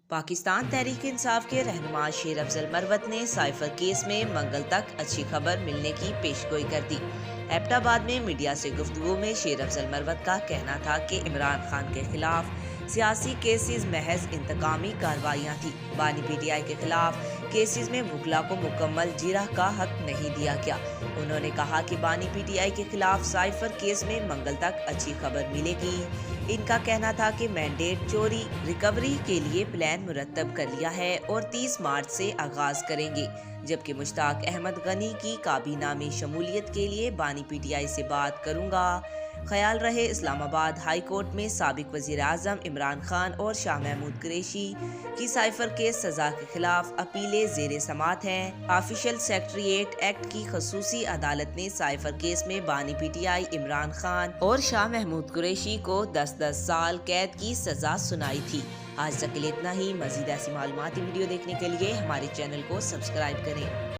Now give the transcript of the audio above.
پاکستان تحریک انصاف کے رہنما شیر افضل مروت نے سائفر کیس میں منگل تک اچھی خبر ملنے کی پیشگوئی کر دی۔ ایبٹ آباد میں میڈیا سے گفتگو میں شیر افضل مروت کا کہنا تھا کہ عمران خان کے خلاف سیاسی کیسز محض انتقامی کارروائیاں تھیں۔ بانی پی ٹی آئی کے خلاف کیسز میں وکلا کو مکمل جرح کا حق نہیں دیا گیا۔ انہوں نے کہا کہ بانی پی ٹی آئی کے خلاف سائفر کیس میں منگل تک اچھی خبر ملے گی۔ ان کا کہنا تھا کہ مینڈیٹ چوری ریکوری کے لیے پلان مرتب کر لیا ہے اور 30 مارچ سے آغاز کریں گے، جبکہ مشتاق احمد غنی کی کابینہ میں شمولیت کے لیے بانی پی ٹی آئی سے بات کروں گا۔ خیال رہے اسلام آباد ہائی کورٹ میں سابق وزیر اعظم عمران خان اور شاہ محمود قریشی کی سائفر کیس سزا کے خلاف اپیلیں زیر سماعت ہیں۔ آفیشل سیکریٹریٹ ایکٹ کی خصوصی عدالت نے سائفر کیس میں بانی P T I Imran Khan اور شاہ محمود قریشی کو 10 سال قید کی سزا سنائی تھی۔ آج تک کے لیے اتنا ہی۔ مزید ایسی معلوماتی ویڈیو دیکھنے کے لیے ہمارے چینل کو سبسکرائب کریں۔